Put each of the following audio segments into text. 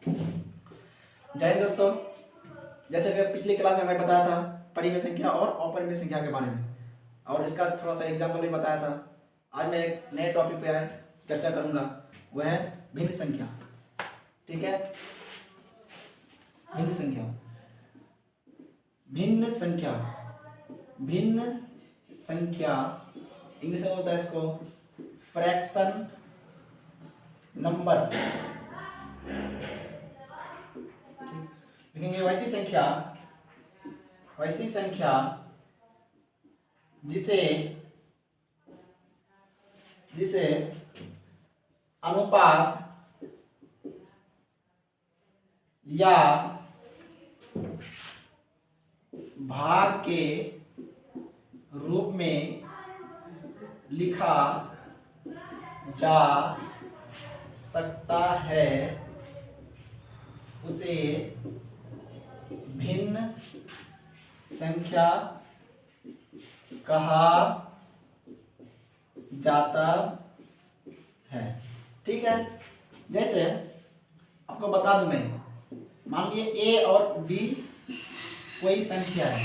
जय हिंद दोस्तों। जैसे कि पिछली क्लास में मैं बताया था परिमेय संख्या और अपरिमेय संख्या के बारे में, और इसका थोड़ा सा एग्जाम्पल भी बताया था। आज मैं एक नए टॉपिक पे चर्चा करूंगा, वह है भिन्न संख्या। ठीक है, भिन्न संख्या। भिन्न संख्या, भिन्न संख्या इंग्लिश में होता है इसको फ्रैक्शन नंबर। लिखेंगे वैसी संख्या जिसे अनुपात या भाग के रूप में लिखा जा सकता है, उसे भिन्न संख्या कहा जाता है। ठीक है, जैसे आपको बता दूं मैं, मान लीजिए ए और बी कोई संख्या है।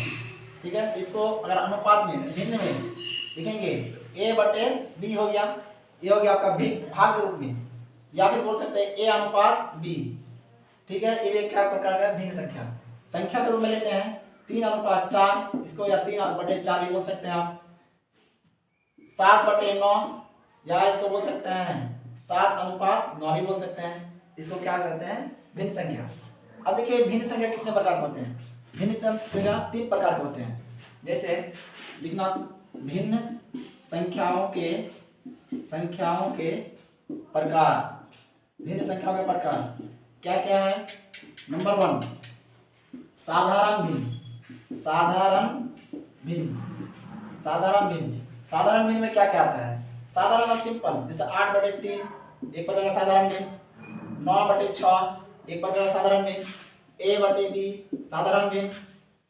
ठीक है, इसको अगर अनुपात में भिन्न में लिखेंगे ए बटे बी हो गया, ये हो गया आपका भाग के रूप में, या फिर बोल सकते हैं ए अनुपात बी। ठीक है, ये भी क्या प्रकार का भिन्न संख्या के रूप में लेते हैं 3:4, इसको या 3/4 भी बोल सकते हैं आप। 7/9, या इसको बोल सकते हैं 7:9 भी बोल सकते हैं। इसको क्या कहते हैं? भिन्न संख्या। अब देखिए भिन्न संख्या कितने प्रकार के होते हैं। भिन्न संख्या 3 प्रकार के होते हैं। जैसे लिखना भिन्न संख्याओं के प्रकार। भिन्न संख्याओं के प्रकार क्या क्या है? नंबर 1 साधारण भिन्न। साधारण भिन्न में क्या क्या आता है? साधारण और सिंपल, जैसे 8/3 एक प्रकार का साधारण भिन्न, 9/6 एक प्रकार का साधारण भिन्न, a/b साधारण भिन्न,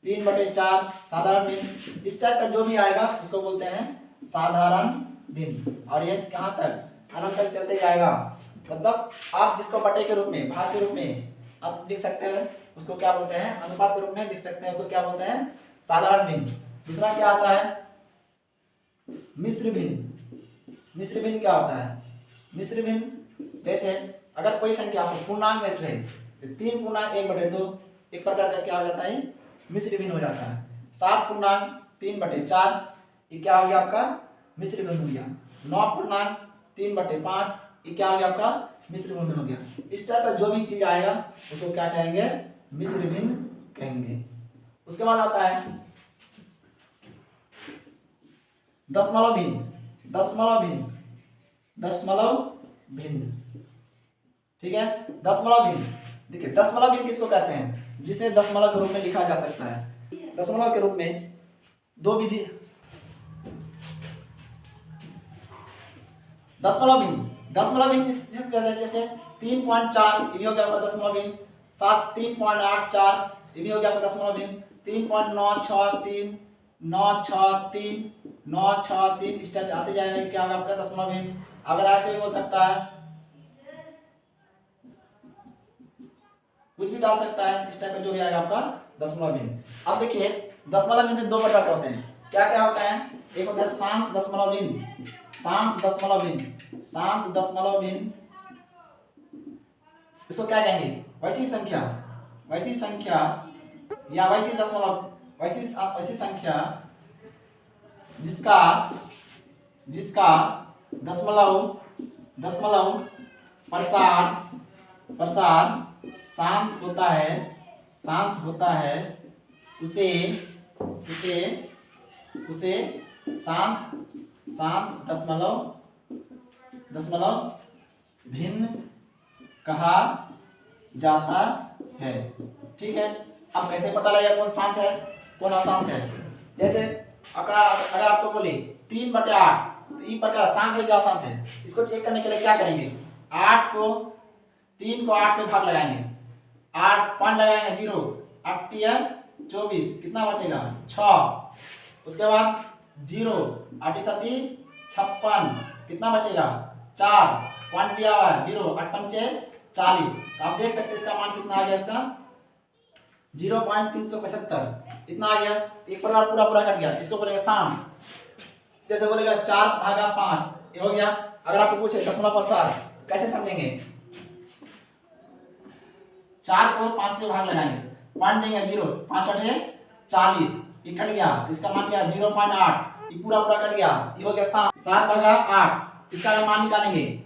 3/4 साधारण भिन्न। इस टाइप का जो भी आएगा उसको बोलते हैं साधारण भिन्न। और ये कहाँ तक? अनंत तक चलते जाएगा। मतलब आप जिसको बटे के रूप में, भाग के रूप में आप लिख सकते हैं, उसको क्या बोलते हैं? अनुपात के रूप में लिख सकते हैं, उसको क्या बोलते हैं? साधारण भिन्न। दूसरा क्या आता है? मिश्र भिन्न। मिश्र भिन्न क्या होता है? मिश्र भिन्न जैसे अगर कोई संख्या आपको पूर्णांक में रहे, 3/1/2 एक प्रकार का क्या हो जाता है? मिश्र भिन्न हो जाता है। 7/3/4 ये क्या हो गया आपका? मिश्र भिन्न हो गया। 9/3/5 ये क्या हो गया आपका? मिश्र भिन्न हो गया। इस टाइप का जो भी चीज आएगा उसको क्या कहेंगे? मिश्र भिन्न कहेंगे। उसके बाद आता है दशमलव भिन्न। ठीक है, दशमलव भिन्न। देखिए दशमलव भिन्न किसको कहते हैं? जिसे दशमलव के रूप में लिखा जा सकता है। दशमलव के रूप में दो विधि। दशमलव भिन्न जिसे कहते हैं, जैसे 3.4 ये भी हो गया आपका दशमलव भिन्न, 3.84 ये भी हो गया आपका दशमलव भिन्न, 3.963 963 963 इस तरह आते जाएगा। ये क्या होगा आपका? दशमलव भिन्न। अगर ऐसे भी बोल सकता है, कुछ भी डाल सकता है, इस टाइप का जो भी आएगा आपका दशमलव भिन्न। अब देखिए दशमलव भिन्न 2 प्रकार के होते हैं। क्या क्या होता है? एक होता है शांत दशमलव भिन्न। शांत दशमलव भिन्न इसको क्या कहेंगे? वैसी संख्या या वैसी संख्या जिसका दशमलव प्रसार शांत होता है, उसे शांत दशमलव भिन्न कहा जाता है। ठीक है, अब कैसे पता लगेगा कौन शांत है कौन अशांत है? जैसे अगर आपको बोले 3/8 तो ये प्रकार शांत है क्या अशांत है? इसको चेक करने के लिए क्या करेंगे? 3 को 8 से भाग लगाएंगे, 8 5 लगाएंगे 0, 8 24, कितना बचेगा? 6। उसके बाद 0 8 7 56, कितना बचेगा? 4, 1 दिया हुआ 0, 8 5 40। तो आप देख सकते हैं इसका मान कितना आ गया, इसका 0.375 इतना आ गया। एक प्रकार पूरा पूरा कट गया। इसको बोलेंगे शाम, जैसे बोलेगा 4/5 ये हो गया। अगर आपको पूछे दशमलव प्रसार कैसे समझेंगे, 4 को 5 से भाग लगाएंगे, पॉइंट देंगे 0, 5 8 40 ये कट गया। तो इसका मान क्या है 0.8, ये पूरा पूरा कट गया, ये हो गया 7/8। इसका अगर मान निकालेंगे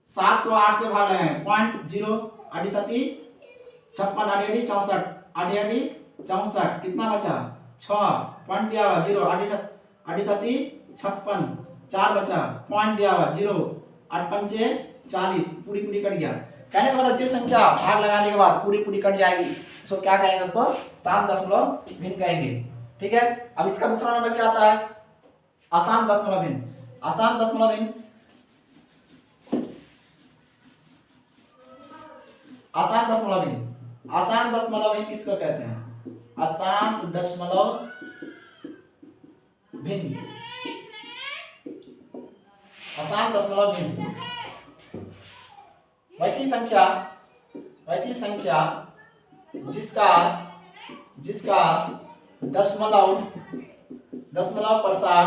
7 को 8 से भाग लगाएंगे, पॉइंट 0 8 7 56 8 64 8 64 कितना बचा 6, पॉइंट दिया हुआ 0 8 7 56 4 बचा, पॉइंट दिया हुआ 0 8 5 40 पूरी पूरी कट गया। कहने का मतलब जो संख्या भाग लगाने के बाद पूरी पूरी कट जाएगी उसको क्या कहेंगे, उसको शांत दशमलव भिन्न कहेंगे। ठीक है। अब इसका दूसरा नंबर क्या आता है, आसान दशमलव भिन्न। आसान दशमलव भिन्न, आसान दशमलव भिन्न, आसान दशमलव भिन्न किसको कहते हैं, आसान दशमलव भिन्न, आसान दशमलव भिन्न। वैसी संख्या जिसका दशमलव प्रसार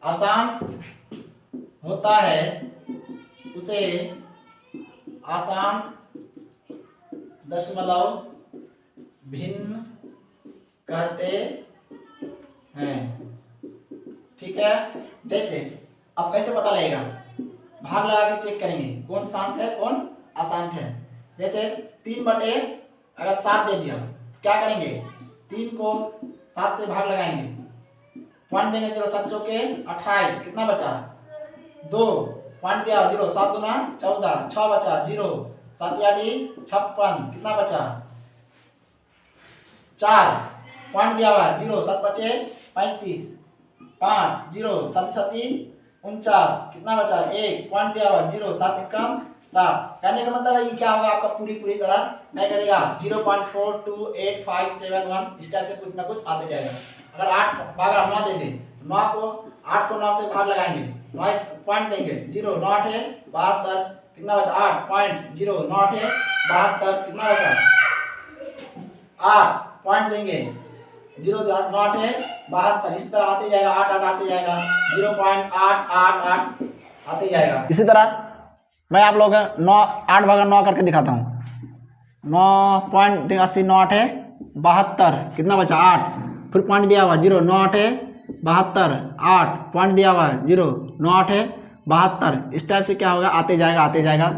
आसान होता है उसे आसान दशमलव भिन्न कहते हैं। ठीक है। जैसे अब कैसे पता लगेगा, भाग लगा के चेक करेंगे कौन शांत है कौन अशांत है। जैसे 3/7 दे दिया तो क्या करेंगे, 3 को 7 से भाग लगाएंगे, पॉइंट देंगे 0 7 चौके 28 कितना बचा 2, पॉइंट दिया 0 7 दूना 14 6 बचा 0 7 8 56 कितना बचा 4, पॉइंट दिया हुआ 0 7 5 35 5 0 7 7 49 कितना बचा 1, पॉइंट दिया हुआ 0 7 1 7। कहने का मतलब है ये क्या होगा आपका पूरी पूरी तरह नहीं करेगा, 0.42857 इस टाइप से कुछ ना कुछ आते जाएगा। अगर 8/9 दे दे 9 को 8 को 9 से भाग लगाएंगे, 9 पॉइंट देंगे 0 9 8 72 कितना बचा 8, पॉइंट 0 9 8 72 कितना बचा 8, पॉइंट देंगे 0 9 8 72 इसी तरह आते जाएगा 8 8 आते जाएगा 0.888 आते जाएगा। इसी तरह मैं आप लोगों को 9 8/9 करके दिखाता हूँ। 9.80 9 8 72 कितना बचा 8, फिर पॉइंट दिया हुआ 0 9 8 72 8, पॉइंट दिया हुआ 0 9 8 72 इस टाइप से क्या होगा आते जाएगा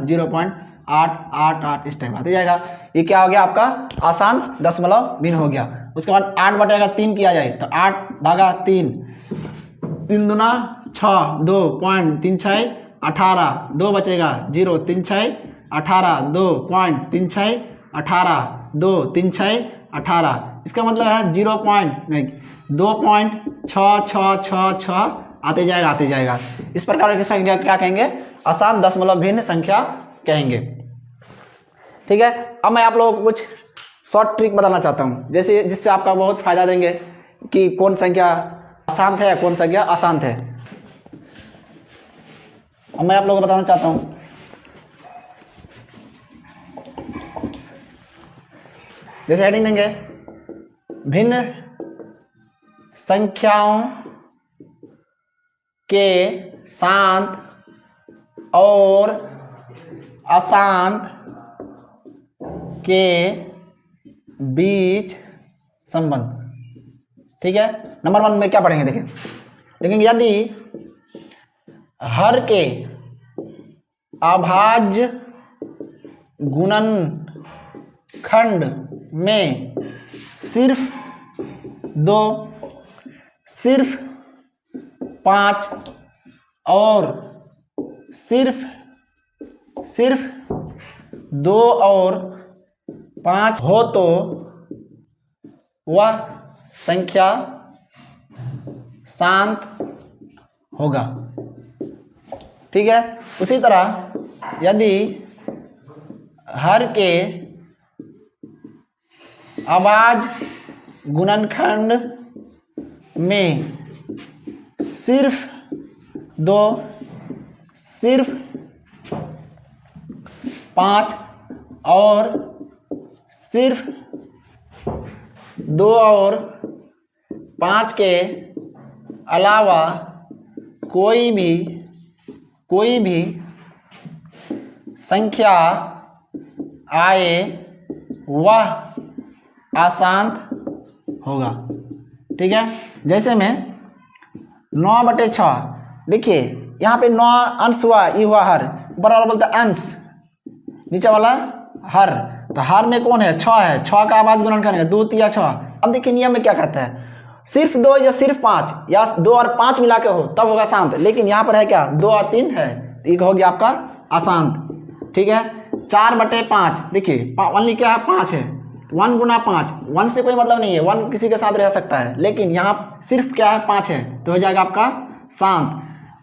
0.888 इस टाइप आते जाएगा। ये क्या हो गया आपका आसान दशमलव भिन्न हो गया। उसके बाद 8/3 किया जाए तो 8/3 3 दूना 6 2 पॉइंट 3 6 18 2 बचेगा 0 3 6 18 2 पॉइंट 3 6 18 2 3 6 18 इसका मतलब है 2.66666 आते जाएगा। इस प्रकार की संख्या क्या कहेंगे, आसान दशमलव भिन्न संख्या कहेंगे। ठीक है। अब मैं आप लोगों को कुछ शॉर्ट ट्रिक बताना चाहता हूँ, जैसे जिससे आपका बहुत फायदा देंगे कि कौन संख्या अशांत है कौन संख्या अशांत है। अब मैं आप लोगों को बताना चाहता हूँ, जैसे हेडिंग देंगे भिन्न संख्याओं के शांत और अशांत के बीच संबंध। ठीक है। नंबर 1 में क्या पढ़ेंगे देखिए, लेकिन यदि हर के अभाज्य गुणनखंड में सिर्फ 5 और सिर्फ 2 और 5 हो तो वह संख्या शांत होगा। ठीक है। उसी तरह यदि हर के अभाज्य गुणनखंड में सिर्फ सिर्फ 5 और सिर्फ 2 और 5 के अलावा कोई भी संख्या आए वह अशांत होगा। ठीक है, जैसे में 9/6, देखिए यहाँ पे 9 अंश हुआ, ई हुआ हर, ऊपर वाला बोलता है अंश, नीचे वाला हर, तो हर में कौन है? 6 है, 6 का आवाज गुणन करेंगे 2 3 6। अब देखिए नियम में क्या कहता है, सिर्फ 2 या सिर्फ 5 या 2 और 5 मिला के हो तब होगा शांत, लेकिन यहाँ पर है क्या 2 और 3 है, तो ये हो गया आपका अशांत। ठीक है, 4/5, देखिए ओनली क्या है 5 है, 1 गुना 5, 1 से कोई मतलब नहीं है, 1 किसी के साथ रह सकता है, लेकिन यहाँ सिर्फ क्या है 5 है, तो हो जाएगा आपका शांत।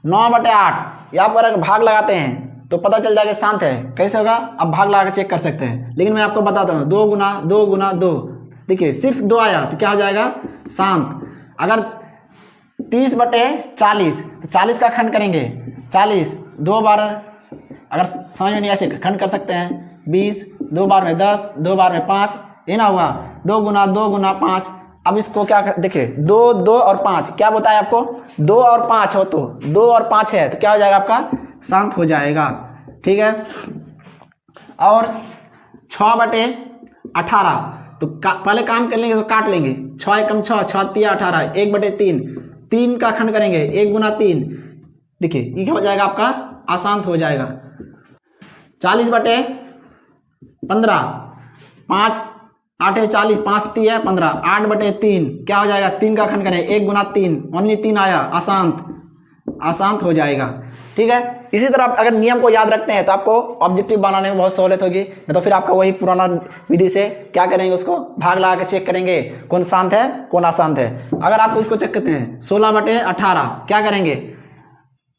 9/8, यहाँ पर अगर भाग लगाते हैं तो पता चल जाएगा शांत है, कैसे होगा? अब भाग लगा के चेक कर सकते हैं, लेकिन मैं आपको बताता हूँ 2 गुना 2 गुना 2, देखिए सिर्फ 2 आया तो क्या हो जाएगा? शांत। अगर 30/40, तो 40 का खंड करेंगे, 40 2 बार, अगर समझ में नहीं ऐसे खंड कर सकते हैं, 20 2 बार में 10, 2 बार में 5, ये ना हुआ 2 गुना 5। अब इसको क्या देखिए 2 2 और 5 क्या बताया आपको? 2 और 5 हो, तो 2 और 5 है तो क्या हो जाएगा आपका? शांत हो जाएगा। ठीक है, और 6/18, तो पहले काम कर लेंगे, तो काट लेंगे, 6 एकम 6, 6 तिया 18, 1/3, 3 का खंड करेंगे 1 गुना 3, देखिए ये क्या हो जाएगा आपका? अशांत हो जाएगा। 40/15, 5 8 40, 5 तिया 15, 8/3 क्या हो जाएगा? 3 का खंड करें 1 गुना 3, ओनली 3 आया, अशांत हो जाएगा। ठीक है, इसी तरह आप अगर नियम को याद रखते हैं तो आपको ऑब्जेक्टिव बनाने में बहुत सहूलियत होगी, नहीं तो फिर आपका वही पुराना विधि से क्या करेंगे, उसको भाग लगा के चेक करेंगे कौन शांत है कौन अशांत है। अगर आपको इसको चेक करते हैं 16/18, क्या करेंगे?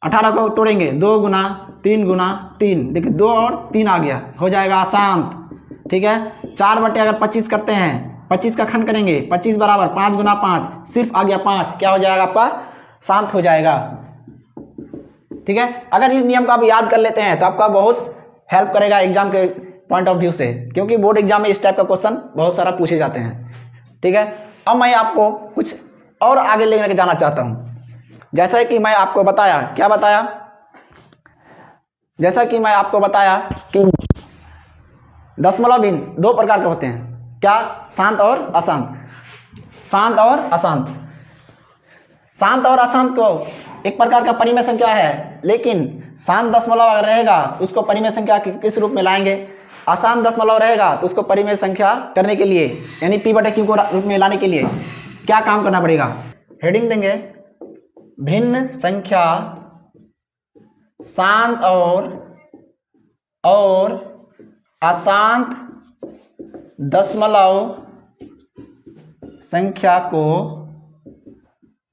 18 को तोड़ेंगे, 2 गुना 3 गुना 3, देखिए 2 और 3 आ गया, हो जाएगा अशांत। ठीक है, 4/25 करते हैं, 25 का खंड करेंगे, 25 बराबर 5 गुना 5, सिर्फ आ गया 5, क्या हो जाएगा आपका? शांत हो जाएगा। ठीक है, अगर इस नियम को आप याद कर लेते हैं तो आपका बहुत हेल्प करेगा एग्जाम के पॉइंट ऑफ व्यू से, क्योंकि बोर्ड एग्जाम में इस टाइप का क्वेश्चन बहुत सारा पूछे जाते हैं। ठीक है, अब मैं आपको कुछ और आगे लेकर जाना चाहता हूं। जैसा कि मैं आपको बताया, क्या बताया? जैसा कि मैं आपको बताया कि दशमलव भिन्न 2 प्रकार के होते हैं, क्या? शांत और अशांत। शांत और अशांत, शांत और अशांत को एक प्रकार का परिमेय संख्या है, लेकिन शांत दशमलव अगर रहेगा उसको परिमेय संख्या किस रूप में लाएंगे? अशांत दशमलव रहेगा तो उसको परिमेय संख्या करने के लिए, यानी P/Q को रूप में लाने के लिए क्या काम करना पड़ेगा? हेडिंग देंगे, भिन्न संख्या शांत और अशांत दशमलव संख्या को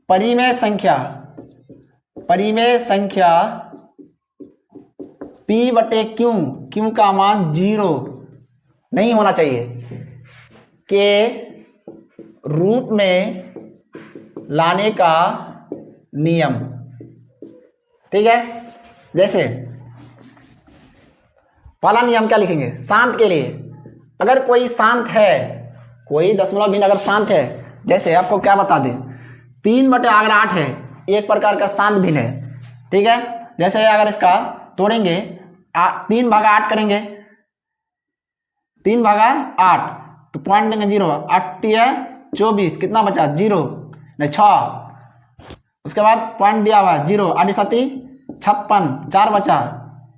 परिमेय संख्या P/Q, Q का मान 0 नहीं होना चाहिए, के रूप में लाने का नियम। ठीक है, जैसे पहला नियम क्या लिखेंगे? शांत के लिए अगर कोई शांत है, कोई दशमलव भिन्न अगर शांत है, जैसे आपको क्या बता दें, 3/8 है, एक प्रकार का शांत भिन्न है। ठीक है, जैसे अगर इसका तोड़ेंगे 3/8 करेंगे, 3/8 तो पॉइंट देंगे 0, 8 24, कितना बचा? 0 नहीं 6, उसके बाद पॉइंट दिया हुआ 0, 8 7 56, 4 बचा,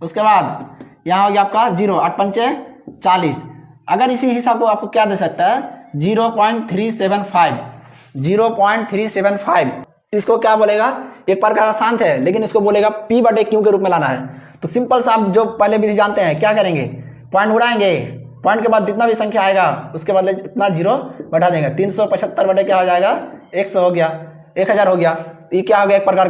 उसके बाद यहाँ हो गया आपका 0, 8 5 40। अगर इसी हिसाब को आपको क्या दे सकता है? 0.375, इसको क्या बोलेगा? एक प्रकार का शांत है, लेकिन इसको बोलेगा P/Q के रूप में लाना है। तो सिंपल सा आप जो पहले विधि जानते हैं, क्या करेंगे? पॉइंट उड़ाएंगे, पॉइंट के बाद जितना भी संख्या आएगा उसके बदले इतना 0 बैठा देंगे। 375 बटे क्या हो जाएगा? 100 हो गया, 1000 हो गया। ये क्या हो गया? एक प्रकार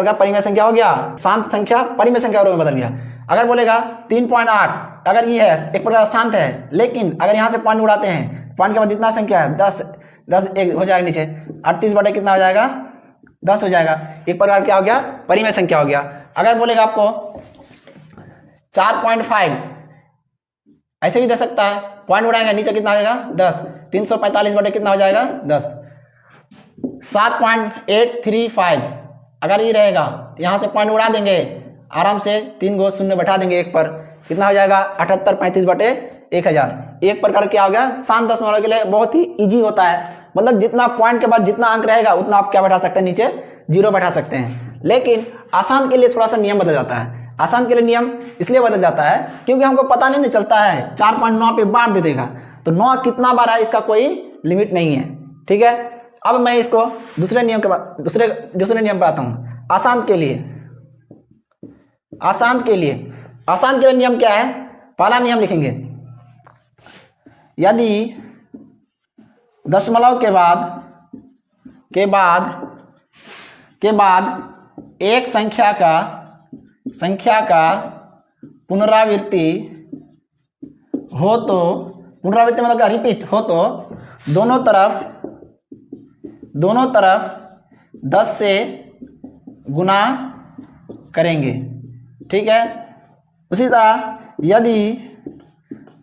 का परिमेय संख्या हो गया, शांत संख्या परिमेय संख्या रूप में बदल गया। अगर बोलेगा 3.8, अगर ये है एक प्रकार शांत है, लेकिन अगर यहाँ से पॉइंट उड़ाते हैं, पॉइंट के बाद जितना संख्या है 10 1 हो जाएगा नीचे, 38 बटे कितना हो जाएगा? 10 हो जाएगा। एक प्रकार क्या हो गया, परिमेय संख्या हो गया। अगर बोलेगा आपको 4.5 ऐसे भी दे सकता है, पॉइंट उड़ाएंगे नीचे कितना आ जाएगा 10, 345 बटे कितना हो जाएगा 10। 7.835 अगर ये रहेगा तो यहाँ से पॉइंट उड़ा देंगे आराम से, 3 गो शून्य बैठा देंगे एक पर, कितना हो जाएगा 7835 बटे 1000। एक प्रकार क्या हो गया, शांत दशमलव के लिए बहुत ही इजी होता है, मतलब जितना पॉइंट के बाद जितना अंक रहेगा उतना आप क्या बैठा सकते हैं, नीचे 0 बैठा सकते हैं। लेकिन आसान के लिए थोड़ा सा नियम बदल जाता है। आसान के लिए नियम इसलिए बदल जाता है क्योंकि हमको पता नहीं चलता है, 4.9 पे बार दे देगा तो 9 कितना बार है इसका कोई लिमिट नहीं है। ठीक है, अब मैं इसको दूसरे नियम के बाद दूसरे नियम पे आता हूँ। आसान के लिए नियम क्या है, पहला नियम लिखेंगे, यदि दशमलव के बाद एक संख्या का पुनरावृत्ति हो तो, पुनरावृत्ति मतलब रिपीट हो तो दोनों तरफ 10 से गुना करेंगे। ठीक है, उसी तरह यदि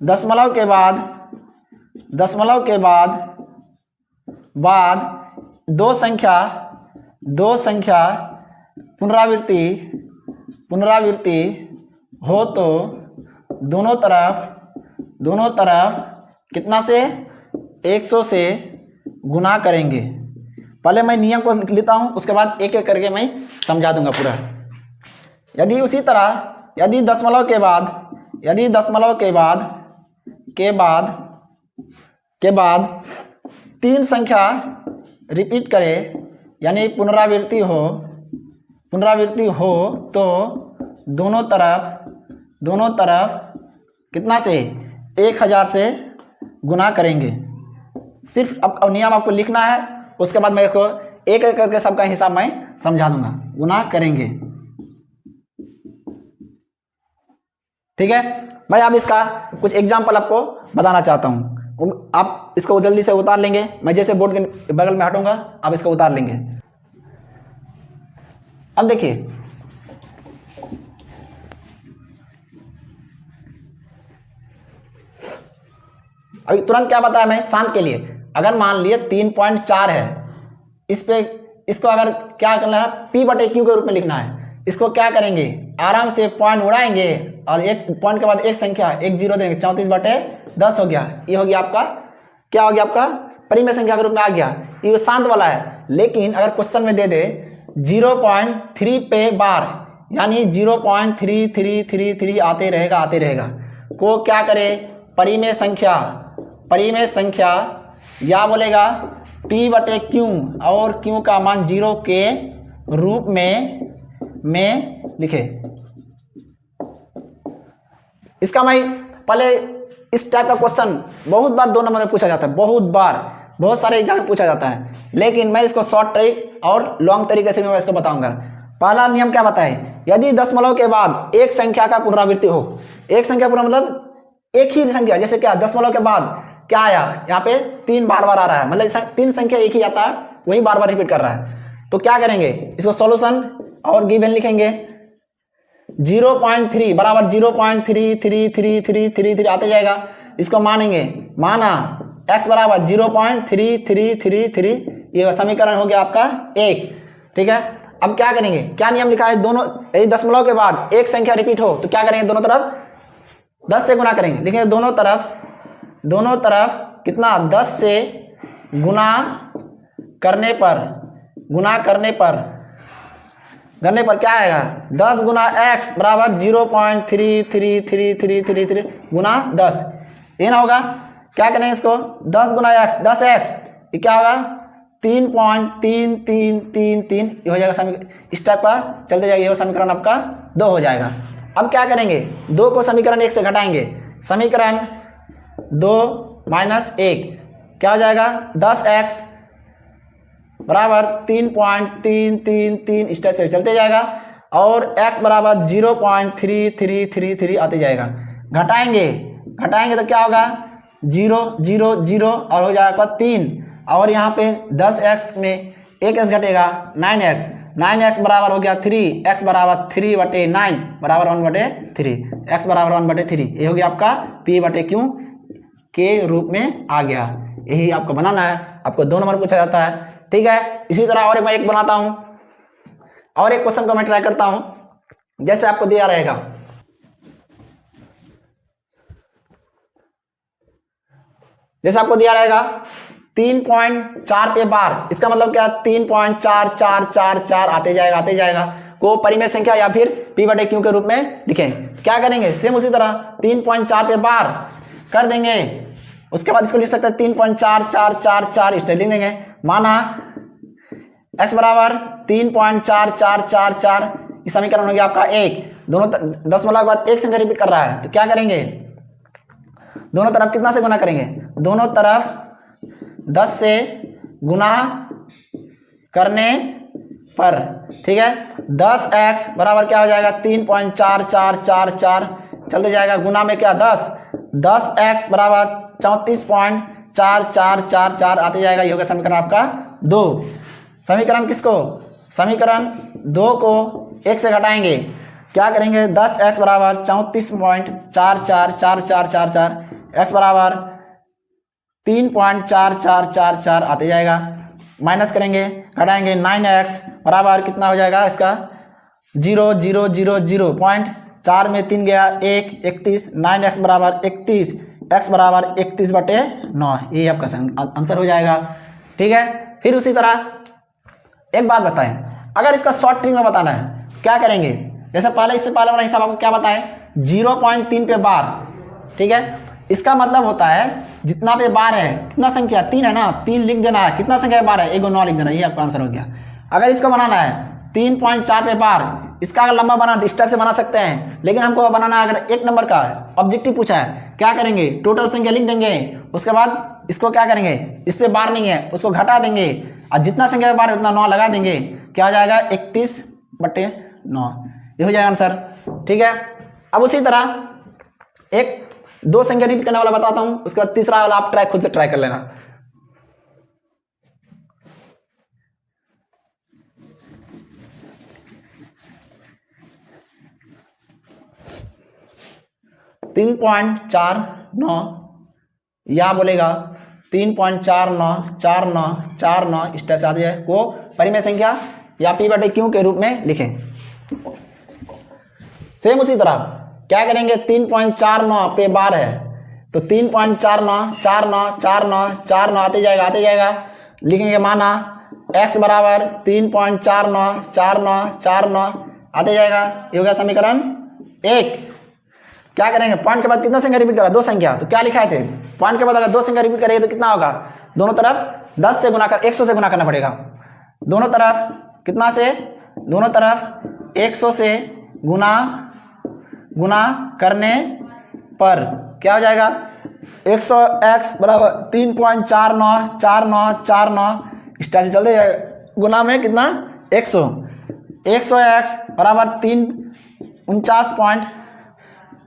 दशमलव के बाद दो संख्या पुनरावृत्ति हो तो दोनों तरफ कितना से 100 से गुना करेंगे। पहले मैं नियम को लिख लेता हूं, उसके बाद एक एक करके मैं समझा दूंगा पूरा। यदि उसी तरह यदि दशमलव के बाद 3 संख्या रिपीट करे यानी पुनरावृत्ति हो तो दोनों तरफ कितना से 1000 से गुना करेंगे। सिर्फ अब नियम आपको लिखना है, उसके बाद मेरे को एक एक करके सबका हिसाब मैं समझा दूंगा। गुना करेंगे, ठीक है। मैं अब इसका कुछ एग्जाम्पल आपको बताना चाहता हूं, आप इसको जल्दी से उतार लेंगे। मैं जैसे बोर्ड के बगल में हटूंगा आप इसको उतार लेंगे। अब देखिए, अभी तुरंत क्या बताया मैं शांत के लिए। अगर मान लिए 3.4 है, इसको अगर क्या करना है, P बटे Q के रूप में लिखना है। इसको क्या करेंगे, आराम से पॉइंट उड़ाएंगे और एक पॉइंट के बाद एक संख्या 1 0 देंगे, 34 बटे 10 हो गया। ये हो गया आपका, क्या हो गया आपका, परिमेय संख्या के रूप में आ गया। ये शांत वाला है, लेकिन अगर क्वेश्चन में दे दे 0.3 पे बार यानी 0.3333 आते रहेगा को क्या करे, परिमेय संख्या या बोलेगा P बटे Q और Q का मान 0 के रूप में लिखे। इसका मैं पहले इस टाइप का क्वेश्चन बहुत बार 2 नंबर में पूछा जाता है, बहुत सारे एग्जाम में पूछा जाता है, लेकिन मैं इसको शॉर्ट ट्रिक और लॉन्ग तरीके से मैं इसको बताऊंगा। पहला नियम क्या बताए, यदि दशमलव के बाद एक संख्या का पुनरावृत्ति हो, एक संख्या पूरा मतलब एक ही संख्या, जैसे क्या दशमलव के बाद क्या आया, यहाँ पे 3 बार आ रहा है, मतलब 3 संख्या एक ही आता है, वही बार रिपीट कर रहा है। तो क्या करेंगे, इसको सॉल्यूशन और गिवन लिखेंगे। 0.3 बराबर 0.33333 आते जाएगा। इसको मानेंगे, माना x बराबर 0.3333, ये समीकरण हो गया आपका 1। ठीक है, अब क्या करेंगे, क्या नियम लिखा है, दोनों यदि दशमलव के बाद एक संख्या रिपीट हो तो क्या करेंगे, दोनों तरफ 10 से गुना करेंगे। लिखेंगे दोनों तरफ कितना, 10 से गुना करने पर क्या आएगा, 10 गुना x बराबर 0.33333 गुना 10। ये ना होगा, क्या करेंगे इसको, 10 गुना x 10x, ये क्या होगा 3.3333, ये हो जाएगा समीकरण। इस टाइप का चलते जाएगा, ये समीकरण आपका 2 हो जाएगा। अब क्या करेंगे, 2 को समीकरण 1 से घटाएंगे, समीकरण 2 माइनस 1 क्या हो जाएगा, 10x बराबर 3.333 इस टाइप से चलते जाएगा, और x बराबर 0.3333 आते जाएगा। घटाएंगे तो क्या होगा, 0 0 0 और हो जाएगा 3, और यहाँ पे 10x में 1x घटेगा 9x, 9x बराबर हो गया 3, x बराबर 3/9 बराबर 1/3, x बराबर 1/3। ये हो गया आपका P/Q के रूप में आ गया। यही आपको बनाना है, आपको 2 नंबर पूछा जाता है। ठीक है, इसी तरह और मैं एक बनाता हूं, और एक क्वेश्चन को मैं ट्राई करता हूं। जैसे आपको दिया रहेगा, जैसे आपको दिया रहेगा 3.4 पे बार, इसका मतलब क्या 3.4444 आते जाएगा को परिमेय संख्या या फिर P/Q के रूप में लिखें। क्या करेंगे, सेम उसी तरह 3.4 पे बार कर देंगे, उसके बाद इसको लिख सकते हैं 3.4444 इस तरह लिख देंगे। माना x बराबर 3.4444, इस समीकरण हो गया आपका 1। दोनों दशमलव के बाद एक संख्या रिपीट कर रहा है, तो क्या करेंगे, दोनों तरफ कितना से गुना करेंगे, दोनों तरफ 10 से गुना करने पर, ठीक है, 10x बराबर क्या हो जाएगा 3.4444, चलते जाएगा गुना में क्या 10x बराबर 34.4444 आते जाएगा। ये होगा समीकरण आपका 2। समीकरण किसको, समीकरण 2 को 1 से घटाएंगे, क्या करेंगे 10x बराबर 34.4444, x बराबर 3.4444 आते जाएगा। माइनस करेंगे, घटाएंगे 9x बराबर कितना हो जाएगा इसका 0 0 0 0 पॉइंट 4 में 3 गया 1 31, 9x बराबर 31, x बराबर 31/9, ये आपका आंसर हो जाएगा। ठीक है, फिर उसी तरह एक बात बताएं, अगर इसका शॉर्ट ट्रिक में बताना है क्या करेंगे, जैसे पहले इससे पहले वाला हिसाब आपको क्या बताएं 0.3 पे बार, ठीक है, इसका मतलब होता है जितना पे बार है, कितना संख्या 3 है ना, 3 लिख देना है, कितना संख्या बार है 1 और 9 लिख देना, ये आपका आंसर हो गया। अगर इसको बनाना है 3.4 पे बार, इसका अगर लंबा बना इस टाइप से बना सकते हैं, लेकिन हमको बनाना है अगर 1 नंबर का ऑब्जेक्टिव पूछा है, क्या करेंगे टोटल संख्या लिख देंगे, उसके बाद इसको क्या करेंगे, इस पे बार नहीं है उसको घटा देंगे, और जितना संख्या पे बार है उतना 9 लगा देंगे, क्या हो जाएगा 31/9, ये हो जाएगा आंसर। ठीक है, अब उसी तरह एक 2 संख्या रिपीट करने वाला बताता हूं, उसके बाद तीसरा वाला आप खुद से ट्राई कर लेना। तीन 3.49 या बोलेगा 3.494949 इस तरह से आती है वो परिमेय संख्या या P/Q के रूप में लिखें। सेम उसी तरह क्या करेंगे 3.49 पे बार है, तो 3.49494949 आते जाएगा लिखेंगे। माना x बराबर 3.494949 आते जाएगा, ये हो गया समीकरण 1। क्या करेंगे पॉइंट के बाद कितना संख्या रिपीट करा 2 संख्या, तो क्या लिखा थे पॉइंट के बाद अगर 2 संख्या रिपीट करेंगे तो कितना होगा, दोनों तरफ 10 से गुना कर 100 से गुना करना पड़ेगा, दोनों तरफ कितना से, दोनों तरफ 100 से गुना करने पर क्या हो जाएगा 100x बराबर 3.494949 इस टाइप से चलते जाएगा, गुना में कितना 100x बराबर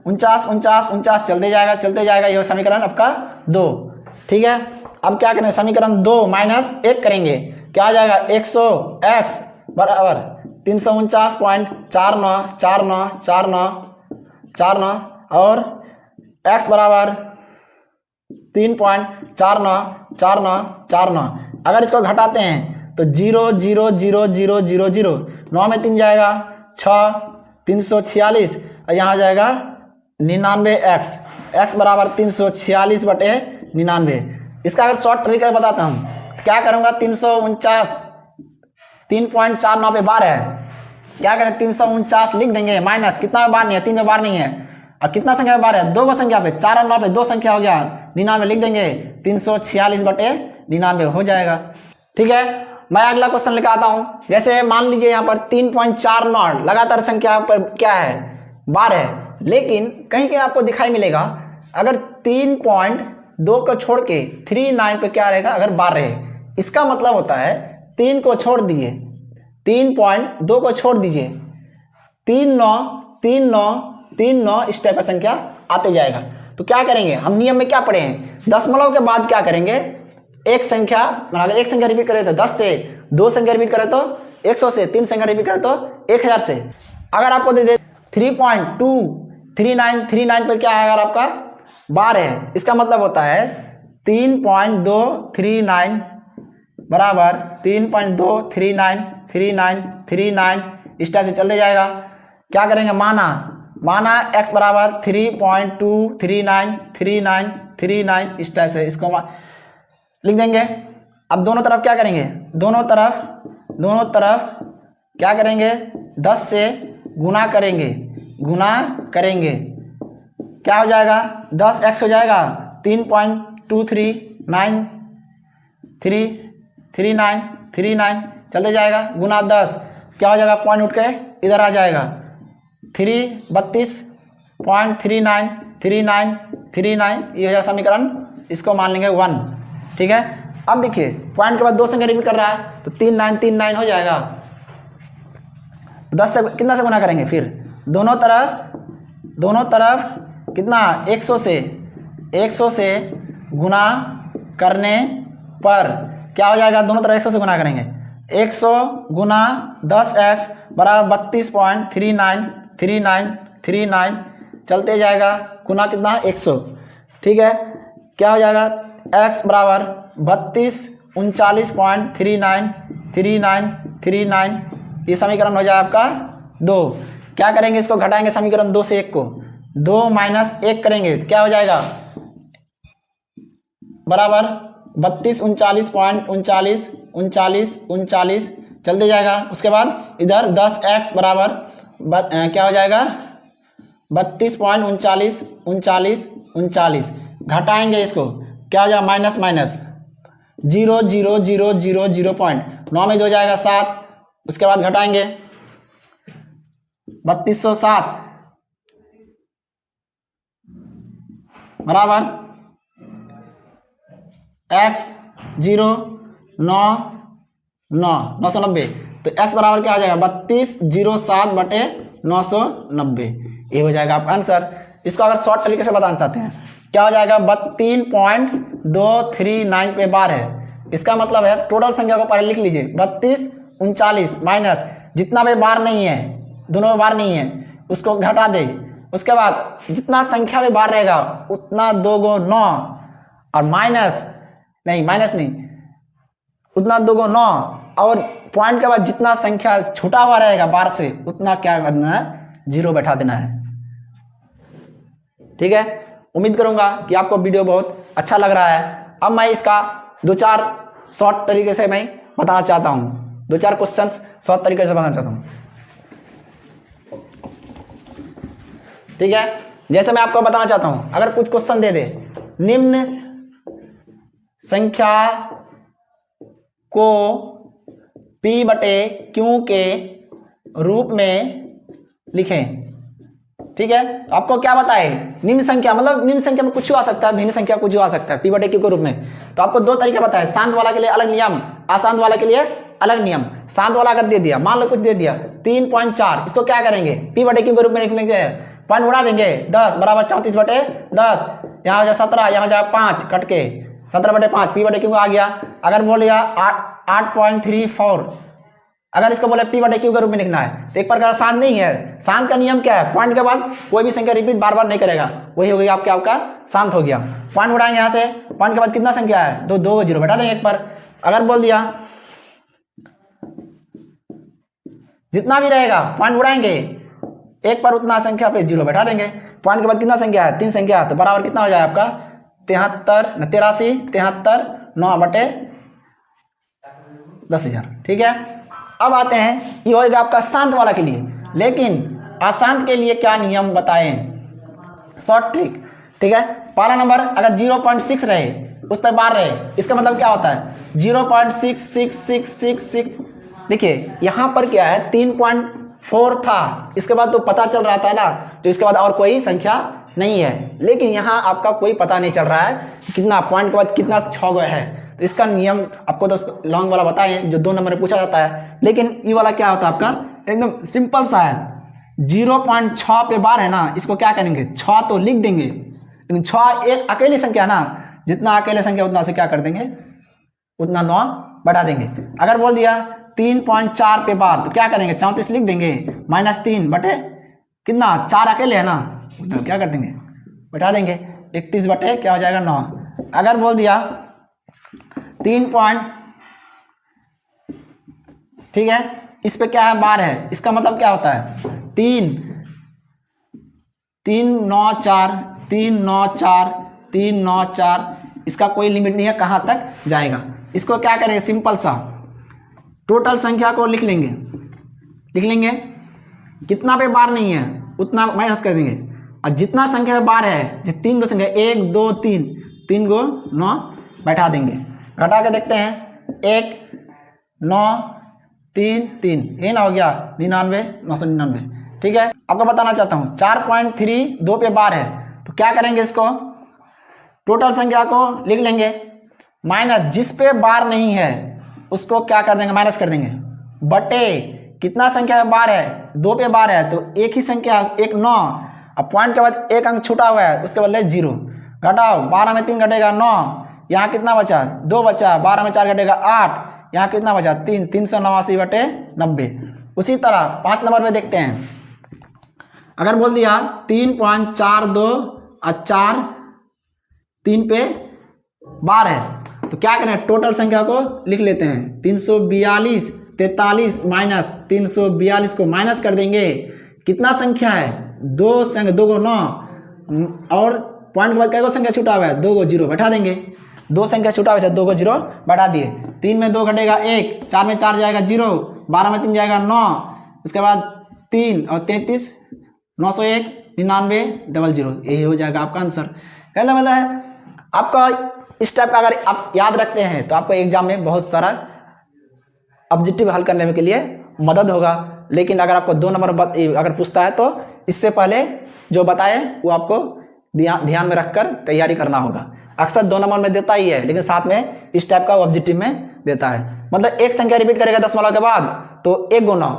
349.49 चलते जाएगा, ये समीकरण आपका 2। ठीक है, अब क्या करेंगे समीकरण 2 माइनस 1 करेंगे, क्या आ जाएगा 100x बराबर 349.494949 और x बराबर 3.494949। अगर इसको घटाते हैं तो 0 0 0 0 0 0 9 में 3 जाएगा 6 346 और यहाँ आ जाएगा 99x बराबर 346/99। इसका अगर शॉर्ट ट्रिक है बताता हूँ, क्या करूँगा 349 पे बार है, क्या करें 349 लिख देंगे, माइनस कितना में बार नहीं है 3 में बार नहीं है, और कितना संख्या में बार है 2 संख्या पे 4 और 9 पे 2 संख्या हो गया 99 लिख देंगे, 346/99 हो जाएगा। ठीक है, मैं अगला क्वेश्चन लेकर आता हूँ। जैसे मान लीजिए यहाँ पर 3.49 लगातार संख्या पर क्या है बार है, लेकिन कहीं कहीं आपको दिखाई मिलेगा अगर 3.2 को छोड़ के 39 पे क्या रहेगा अगर बार रहे, इसका मतलब होता है 3 को छोड़ दीजिए 3.2 को छोड़ दीजिए 39 इस टाइप का संख्या आते जाएगा। तो क्या करेंगे हम नियम में क्या पढ़े हैं, दशमलव के बाद क्या करेंगे एक संख्या, अगर एक संख्या रिपीट करे तो 10 से, 2 संख्या रिपीट करे तो 100 से, 3 संख्या रिपीट करे तो 1000 से। अगर आपको दे दे 3.23939 पे क्या है, अगर आपका बार है, इसका मतलब होता है 3.239 बराबर 3.2393939 इस टाइप से चलते जाएगा। क्या करेंगे, माना x बराबर 3.2393939 इस टाइप से इसको लिख देंगे। अब दोनों तरफ क्या करेंगे, दोनों तरफ क्या करेंगे, 10 से गुना करेंगे, क्या हो जाएगा, 10x हो जाएगा 3.23939 चलते जाएगा, गुना 10 क्या हो जाएगा, पॉइंट उठ के इधर आ जाएगा, 32.393939 ये हो जाएगा समीकरण, इसको मान लेंगे 1। ठीक है, अब देखिए पॉइंट के बाद 2 संख्या रिपीट कर रहा है तो 3939 हो जाएगा। 10 से कितना से गुना करेंगे, फिर दोनों तरफ कितना, 100 से गुना करने पर क्या हो जाएगा, दोनों तरफ 100 से गुना करेंगे, 100 गुना 10x बराबर 32.393939 चलते जाएगा, गुना कितना, 100। ठीक है, क्या हो जाएगा, x बराबर 32393939 ये समीकरण हो जाए आपका 2। क्या करेंगे, इसको घटाएंगे समीकरण 2 से 1 को, 2 माइनस 1 करेंगे क्या हो जाएगा, बराबर 32393939 चलते जाएगा। उसके बाद इधर 10x बराबर क्या हो जाएगा, 32.3939 घटाएंगे इसको, क्या हो जाएगा, माइनस 0.000 पॉइंट, 9 में 2 जाएगा 7, उसके बाद घटाएंगे 3207 बराबर x 0 9 990, तो x बराबर क्या हो जाएगा, 3207/990 ये हो जाएगा आपका आंसर। इसको अगर शॉर्ट तरीके से बताना चाहते हैं क्या हो जाएगा, 32.239 पे बार है, इसका मतलब है टोटल संख्या को पहले लिख लीजिए, 3239 माइनस जितना पे बार नहीं है, दोनों में बार नहीं है उसको घटा दे, उसके बाद जितना संख्या में बार रहेगा उतना 2 गो 9 और माइनस नहीं उतना 2 गो 9 और पॉइंट के बाद जितना संख्या छूटा हुआ रहेगा बार से उतना क्या करना है, 0 बैठा देना है। ठीक है, उम्मीद करूंगा कि आपको वीडियो बहुत अच्छा लग रहा है। अब मैं इसका 2-4 शॉर्ट तरीके से मैं बताना चाहता हूं, 2-4 क्वेश्चंस शॉर्ट तरीके से बताना चाहता हूं। ठीक है, जैसे मैं आपको बताना चाहता हूं, अगर कुछ क्वेश्चन दे दे, निम्न संख्या को P/Q के रूप में लिखें। ठीक है, तो आपको क्या बताए, निम्न संख्या मतलब निम्न संख्या में कुछ आ सकता है, भिन्न संख्या कुछ आ सकता है P/Q के रूप में। तो आपको 2 तरीके बताए, शांत वाला के लिए अलग नियम, अशांत वाला के लिए अलग नियम। शांत वाला अगर दे दिया, मान लो कुछ दे दिया 3.4, इसको क्या करेंगे, P/Q के रूप में लिखेंगे, पॉइंट उड़ा देंगे, 10 बराबर 34/10, यहाँ हो जाए 17, यहाँ हो जाए 5 कट के 17/5 P/Q आ गया। अगर बोल दिया 8.34, अगर इसको बोले P/Q के रूप में लिखना है तो एक प्रकार शांत नहीं है। शांत का नियम क्या है, पॉइंट के बाद कोई भी संख्या रिपीट बार बार नहीं करेगा, वही हो गया आपका शांत हो गया। पॉइंट उड़ाएंगे यहाँ से, पॉइंट के बाद कितना संख्या है, 2 0 बैठा देंगे एक पर। अगर बोल दिया जितना भी रहेगा पॉइंट उड़ाएंगे एक पर, उतना संख्या पे 0 बैठा देंगे। पॉइंट के बाद कितना संख्या है, 3 संख्या, तो बराबर कितना हो जाए आपका 83 9/10,000। ठीक है, अब आते हैं, ये होगा आपका शांत वाला के लिए, लेकिन अशांत के लिए क्या नियम बताएं, शॉर्ट ट्रिक। ठीक है, पहला नंबर अगर 0.6 रहे उस पर बार रहे, इसका मतलब क्या होता है 0.66666। देखिए यहाँ पर क्या है 3.4 था, इसके बाद तो पता चल रहा था ना, तो इसके बाद और कोई संख्या नहीं है, लेकिन यहाँ आपका कोई पता नहीं चल रहा है कितना पॉइंट के बाद कितना 6 गए है। तो इसका नियम आपको तो लॉन्ग वाला बताएं जो 2 नंबर में पूछा जाता है, लेकिन ये वाला क्या होता है आपका एकदम सिंपल सा है। 0.6 पे बार है ना, इसको क्या करेंगे 6 तो लिख देंगे, लेकिन 6 एक अकेली संख्या ना, जितना अकेले संख्या उतना से क्या कर देंगे उतना 9 बढ़ा देंगे। अगर बोल दिया 3.4 पे बार तो क्या करेंगे, 34 लिख देंगे, -3 बटे कितना 4 अकेले है ना, तो क्या कर देंगे बैठा देंगे, 31 बटे क्या हो जाएगा 9। अगर बोल दिया 3 ठीक है, इस पे क्या है बार है, इसका मतलब क्या होता है 3 3 9 4 3 9 4 3 9 4, इसका कोई लिमिट नहीं है कहाँ तक जाएगा। इसको क्या करेंगे, सिंपल सा टोटल संख्या को लिख लेंगे, कितना पे बार नहीं है उतना माइनस कर देंगे, और जितना संख्या में बार है, जो 3 गो संख्या 1 2 3 3 गो 9 बैठा देंगे। घटा के देखते हैं 1 9 3 3, ये ना हो गया 99 999। ठीक है, आपको बताना चाहता हूँ 4.3 2 पे बार है तो क्या करेंगे, इसको टोटल संख्या को लिख लेंगे, माइनस जिस पे बार नहीं है उसको क्या कर देंगे माइनस कर देंगे, बटे कितना संख्या में बार है 2 पे बार है तो एक ही संख्या 1 9, अब पॉइंट के बाद एक अंक छूटा हुआ है उसके बदले 0, घटाओ 12 में 3 घटेगा 9, यहाँ कितना बचा 2 बचा, 12 में 4 घटेगा 8, यहाँ कितना बचा 3, 389 बटे 90। उसी तरह 5 नंबर पे देखते हैं, अगर बोल दिया 3.42 और 4 3 पे बार है तो क्या करें, टोटल संख्या को लिख लेते हैं, 342 43 माइनस 342 को माइनस कर देंगे, कितना संख्या है 2 संख्या 2 को 9 और पॉइंट के बाद क्या संख्या छूटा हुआ है 2 को 0 बैठा देंगे, 2 संख्या छूटा हुआ है 2 को 0 बैठा दिए, 3 में 2 घटेगा 1, 4 में 4 जाएगा 0, 12 में 3 जाएगा 9, उसके बाद 3 और 33 901 99 00, यही हो जाएगा आपका आंसर। कहने मतलब है आपका इस टाइप का अगर आप याद रखते हैं तो आपको एग्जाम में बहुत सारा ऑब्जेक्टिव हल करने के लिए मदद होगा। लेकिन अगर आपको 2 नंबर अगर पूछता है तो इससे पहले जो बताए वो आपको ध्यान में रखकर तैयारी करना होगा। अक्सर 2 नंबर में देता ही है लेकिन साथ में इस टाइप का ऑब्जेक्टिव में देता है, मतलब एक संख्या रिपीट करेगा 10 वालों के बाद तो 1 गुना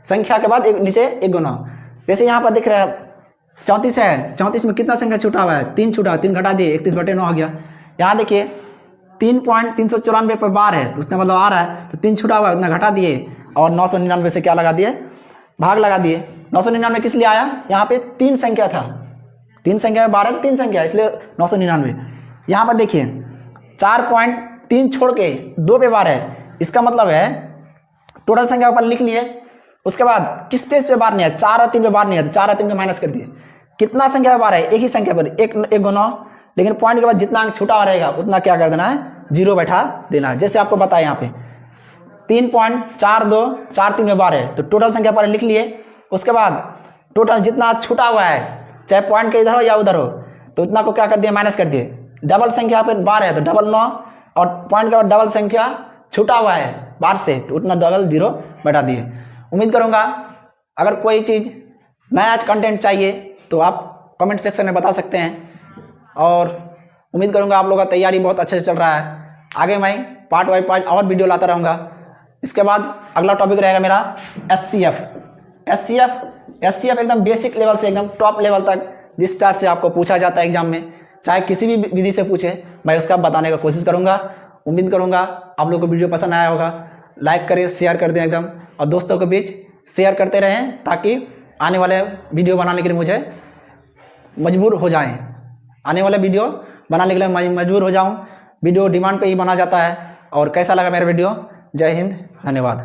संख्या के बाद एक नीचे 1 गुना, जैसे यहाँ पर दिख रहा है 34 है, 34 में कितना संख्या छूटा हुआ है 3 छूटा, 3 घटा दिए 31 बटे 9 आ गया। यहाँ देखिए 3.394 पर बार है तो उसका मतलब आ रहा है तो 3 छूटा हुआ है उतना घटा दिए और 999 से क्या लगा दिए भाग लगा दिए। 999 किस लिए आया, यहाँ पे 3 संख्या था, 3 संख्या में 12 3 संख्या इसलिए 999। यहाँ पर देखिए 4.3 छोड़ के 2 पे बार है, इसका मतलब है टोटल संख्या ऊपर लिख लिए, उसके बाद किस पेज पे बार नहीं है 4 और 3 पे बार नहीं है तो 4 और 3 को माइनस कर दिए, कितना संख्या पे बार है एक ही संख्या पर 1 गुना, लेकिन पॉइंट के बाद जितना अंक छूटा हुआ रहेगा उतना क्या कर देना है 0 बैठा देना है। जैसे आपको बताया यहाँ पे 3.42 4 3 में बार है तो टोटल संख्या पर लिख लिए, उसके बाद टोटल जितना छूटा हुआ है चाहे पॉइंट के इधर हो या उधर हो तो उतना को क्या कर दिए माइनस कर दिए, डबल संख्या पर बार है तो 9 और पॉइंट के बाद डबल संख्या छूटा हुआ है बार से तो उतना डबल 0 बैठा दिए। उम्मीद करूँगा अगर कोई चीज़ नया कंटेंट चाहिए तो आप कमेंट सेक्शन में बता सकते हैं, और उम्मीद करूंगा आप लोगों का तैयारी बहुत अच्छे से चल रहा है। आगे मैं पार्ट बाई पार्ट और वीडियो लाता रहूँगा। इसके बाद अगला टॉपिक रहेगा मेरा एससीएफ एकदम बेसिक लेवल से एकदम टॉप लेवल तक जिस टाइप से आपको पूछा जाता है एग्जाम में, चाहे किसी भी विधि से पूछे मैं उसका बताने का कोशिश करूँगा। उम्मीद करूँगा आप लोगों को वीडियो पसंद आया होगा, लाइक करें शेयर कर दें एकदम, और दोस्तों के बीच शेयर करते रहें ताकि आने वाले वीडियो बनाने के लिए मुझे मजबूर हो जाएं, आने वाला वीडियो बनाने के लिए मैं मजबूर हो जाऊं। वीडियो डिमांड पे ही बना जाता है। और कैसा लगा मेरा वीडियो, जय हिंद, धन्यवाद।